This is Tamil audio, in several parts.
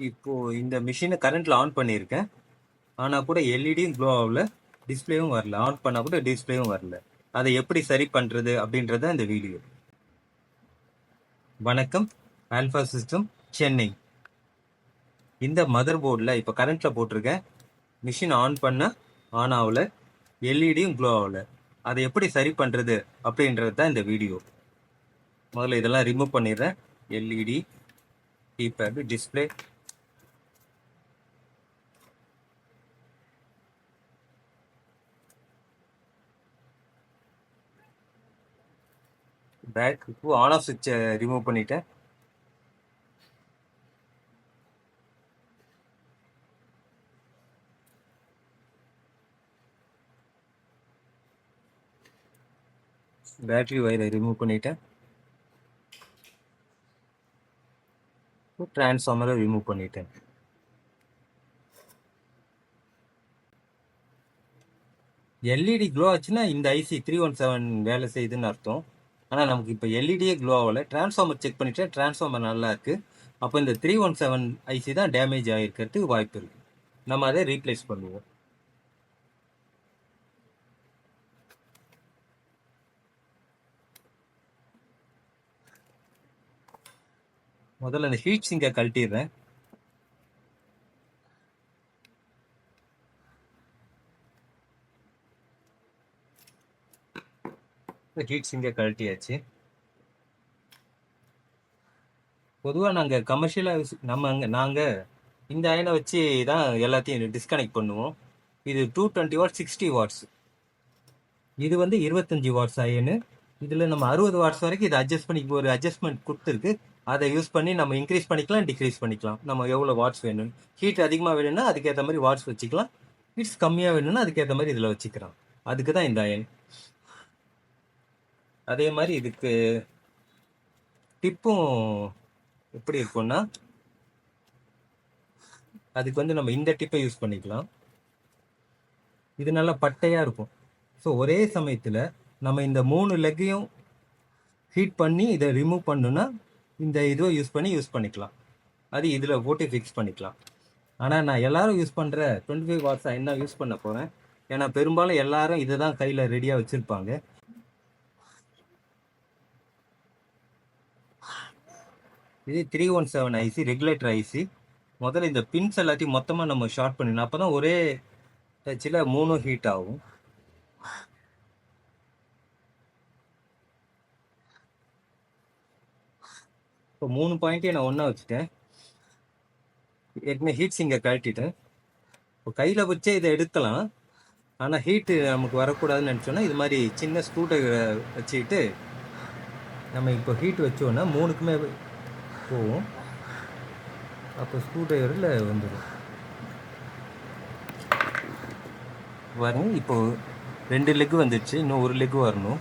இப்போ இந்த மிஷினை கரண்ட்ல ஆன் பண்ணியிருக்கேன். ஆனால் கூட எல்இடியும் க்ளோ ஆகல, டிஸ்பிளேவும் வரல. ஆன் பண்ணால் கூட டிஸ்பிளேவும் வரல. அதை எப்படி சரி பண்ணுறது அப்படின்றத இந்த வீடியோ. வணக்கம், ஆல்ஃபா சிஸ்டம் சென்னை. இந்த மதர் போர்டில் இப்போ கரண்ட்டில் போட்டிருக்கேன். மிஷின் ஆன் பண்ண ஆன் ஆகல, எல்இடியும் க்ளோ ஆகல. அதை எப்படி சரி பண்ணுறது அப்படின்றது தான் இந்த வீடியோ. முதல்ல இதெல்லாம் ரிமூவ் பண்ணிடுறேன். LED, keypad, display. Back on off சுவிட்சை ரிமூவ் பண்ணிட்டேன். பேட்டரி வயரை ரிமூவ் பண்ணிட்டேன். டிரான்ஸ்ஃபார்மரை ரிமூவ் பண்ணிட்டேன். எல்இடி க்ளோ ஆச்சுன்னா இந்த ஐசி 317 வேலை செய்யுதுன்னு அர்த்தம். ஆனால் நமக்கு இப்போ எல்இடியே க்ளோ ஆகலை. டிரான்ஸ்ஃபார்மர் செக் பண்ணிட்டேன், டிரான்ஸ்ஃபார்மர் நல்லா இருக்கு. அப்போ இந்த 317 ஐசி தான் டேமேஜ் ஆகிருக்கிறதுக்கு வாய்ப்பு இருக்கு. நம்ம அதை ரீப்ளேஸ் பண்ணுவோம். முதல்ல இந்த ஹீட் சிங்கை கழட்டிடுறேன். ஹீட் சிங்கை கழட்டியாச்சு. பொதுவாக நாங்கள் கமர்ஷியலாக நாங்கள் இந்த அயனை வச்சு தான் எல்லாத்தையும் டிஸ்கனெக்ட் பண்ணுவோம். இது 220 வாட்ஸ், 60 வாட்ஸ். இது வந்து 25 வாட்ஸ் அயனு. இதில் நம்ம 60 வாட்ஸ் வரைக்கும் இதை அட்ஜஸ்ட் பண்ணி ஒரு அட்ஜஸ்ட்மெண்ட் கொடுத்துருக்கு. அதை யூஸ் பண்ணி நம்ம இன்க்ரீஸ் பண்ணிக்கலாம், டிக்ரீஸ் பண்ணிக்கலாம். நம்ம எவ்வளோ வாட்ஸ் வேணும். ஹீட் அதிகமாக வேணும்னா அதுக்கேற்ற மாதிரி வாட்ஸ் வச்சுக்கலாம். ஹீட்ஸ் கம்மியாக வேணும்னா அதுக்கேற்ற மாதிரி இதில் வச்சுக்கலாம். அதுக்கு தான் இந்த அயன். அதே மாதிரி இதுக்கு டிப்பும் எப்படி இருக்கும்னா, அதுக்கு வந்து நம்ம இந்த டிப்பை யூஸ் பண்ணிக்கலாம். இது நல்லா பட்டையாக இருக்கும். ஸோ ஒரே சமயத்தில் நம்ம இந்த 3 லெக்கையும் ஹீட் பண்ணி இதை ரிமூவ் பண்ணணும்னா இந்த இதுவை யூஸ் பண்ணிக்கலாம். அது இதில் போட்டு ஃபிக்ஸ் பண்ணிக்கலாம். ஆனால் நான் எல்லாரும் யூஸ் பண்ணுற 25 வாட்ஸ் என்ன யூஸ் பண்ண போகிறேன். ஏன்னா பெரும்பாலும் எல்லாரும் இதை தான் கையில் ரெடியாக வச்சுருப்பாங்க. இது 317 ஐசி, ரெகுலேட்டர் ஐசி. முதல்ல இந்த பின்ஸ் எல்லாத்தையும் மொத்தமாக நம்ம ஷார்ட் பண்ணிடணும். அப்போ தான் ஒரே டச்சில் 3 ஹீட் ஆகும். இப்போ 3 பாயிண்ட்டையும் நான் ஒன்றா வச்சுட்டேன். ஏற்கனவே ஹீட் சிங்கை கழட்டிட்டேன். இப்போ கையில் வச்சே இதை எடுக்கலாம். ஆனால் ஹீட்டு நமக்கு வரக்கூடாதுன்னு நினச்சோன்னா இது மாதிரி சின்ன ஸ்க்ரூ ட்ரைவரை வச்சுக்கிட்டு நம்ம இப்போ ஹீட் வச்சோன்னா 3க்குமே போகும். அப்போ ஸ்க்ரூ ட்ரைவரில் வந்துடும். பாருங்க, இப்போ 2 லெக் வந்துடுச்சு. இன்னும் 1 லெக் வரணும்.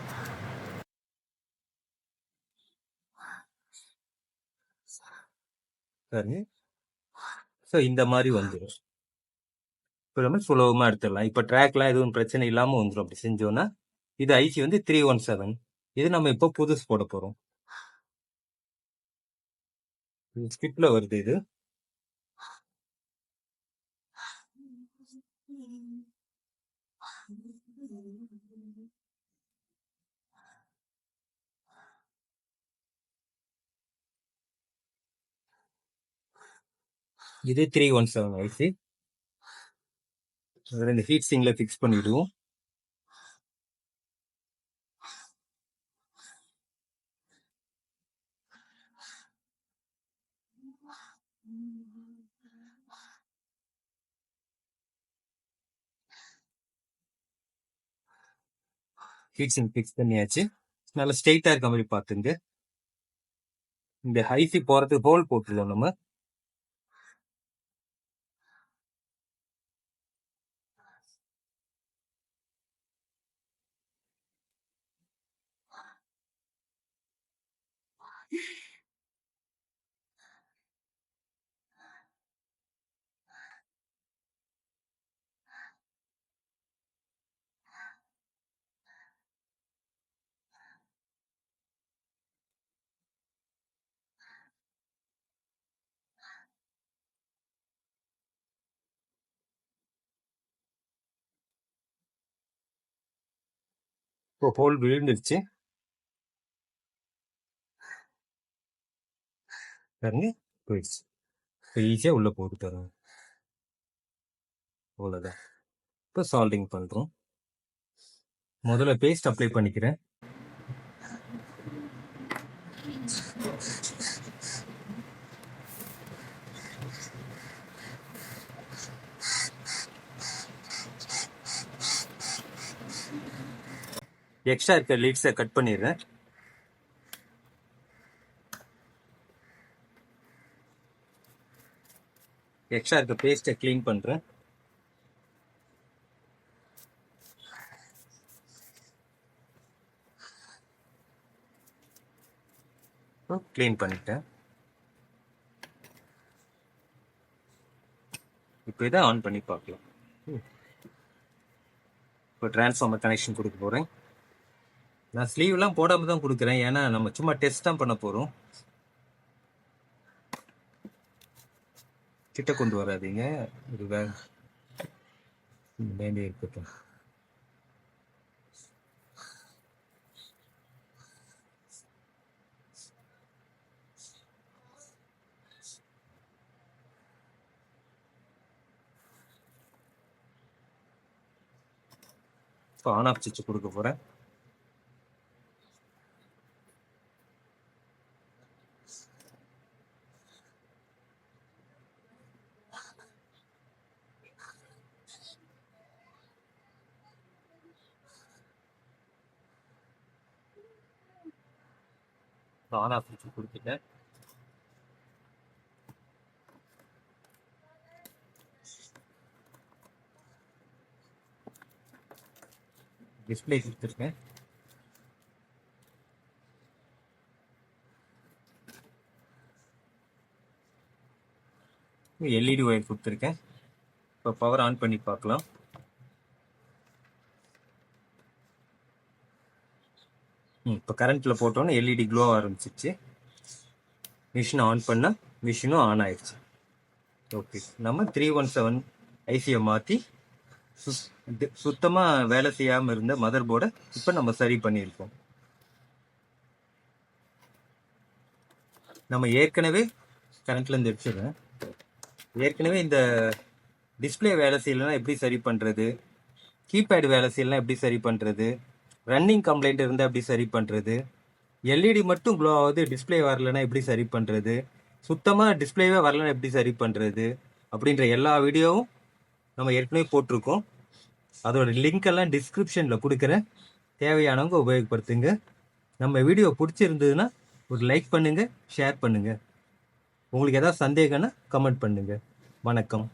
பாருங்க, ஸோ இந்த மாதிரி வந்துடும். இப்போ நம்ம சுலபமாக எடுத்துடலாம். இப்போ ட்ராக்லாம் எதுவும் பிரச்சனை இல்லாமல் வந்துடும். அப்படி செஞ்சோன்னா இது ஐசி வந்து 317. இது நம்ம இப்போ புதுசு போட போகிறோம். ஸ்கிப்பில் வருது. இது 317 ஐசி. இந்த ஹீட் சிங்கில் ஃபிக்ஸ் பண்ணிவிடுவோம். ஹீட் சிங்க் ஃபிக்ஸ் பண்ணியாச்சு. நல்லா ஸ்ட்ரெயிட்டாக இருக்க மாதிரி பார்த்துங்க. இந்த ஐசி போகிறதுக்கு ஹோல் போட்டுருவோம் நம்ம. இப்போ ஹோல் விழுந்துருச்சு பாருங்க, போயிடுச்சு. இப்போ ஈஸியாக உள்ளே போட்டு தரோம். அவ்வளோதான். இப்போ சால்டிங் பண்ணுறோம். முதல்ல பேஸ்ட் அப்ளை பண்ணிக்கிறேன். எக்ஸ்ட்ரா இருக்க லீட்ஸை கட் பண்ணிடுறேன். எக்ஸ்ட்ரா இருக்க பேஸ்ட்டை க்ளீன் பண்ணுறேன். க்ளீன் பண்ணிட்டேன். இப்போ இதை ஆன் பண்ணி பார்க்கலாம். இப்போ டிரான்ஸ்ஃபார்மர் கனெக்ஷன் கொடுக்க போகிறேன். நான் ஸ்லீவ்லாம் போடாமல் தான் கொடுக்குறேன், ஏன்னா நம்ம சும்மா டெஸ்ட் தான் பண்ண போகிறோம். கிட்ட கொண்டு வராதீங்க, இது வேண்டி இருக்கட்டும். இப்போ ஆன் ஆஃப் சுவிட்ச் கொடுக்க போகிறேன். ஆன் ஆஃப் சுவிட்ச் கொடுத்துட்டேன். டிஸ்பிளே கொடுத்துருக்கேன். எல்இடி ஒயர் கொடுத்துருக்கேன். இப்போ பவர் ஆன் பண்ணி பார்க்கலாம். இப்போ கரண்ட்டில் போட்டோன்னே எல்இடி க்ளோ ஆரம்பிச்சிச்சு. மிஷினை ஆன் பண்ணால் மிஷினும் ஆன் ஆயிடுச்சு. ஓகே, நம்ம 317 ஐசியை மாற்றி சுத்தமாக வேலை செய்யாமல் இருந்த மதர் போர்டை இப்போ நம்ம சரி பண்ணியிருக்கோம். நம்ம ஏற்கனவே கரண்ட்லேருந்து எடுத்துடுறேன். ஏற்கனவே இந்த டிஸ்பிளே வேலை செய்யலைன்னா எப்படி சரி பண்ணுறது, கீபேடு வேலை செய்யலாம் எப்படி சரி பண்ணுறது, ரன்னிங் கம்ப்ளைண்ட் இருந்தால் எப்படி சரி பண்ணுறது, எல்இடி மட்டும் க்ளோ ஆகுது டிஸ்பிளே வரலன்னா எப்படி சரி பண்ணுறது, சுத்தமாக டிஸ்பிளேவே வரலன்னா எப்படி சரி பண்ணுறது அப்படின்ற எல்லா வீடியோவும் நம்ம ஏற்கனவே போட்டிருக்கோம். அதோட லிங்க் எல்லாம் டிஸ்கிரிப்ஷனில் கொடுக்குறேன். தேவையானவங்க உபயோகப்படுத்துங்க. நம்ம வீடியோ பிடிச்சிருந்ததுன்னா ஒரு லைக் பண்ணுங்கள், ஷேர் பண்ணுங்கள். உங்களுக்கு ஏதாவது சந்தேகம்னா கமெண்ட் பண்ணுங்கள். வணக்கம்.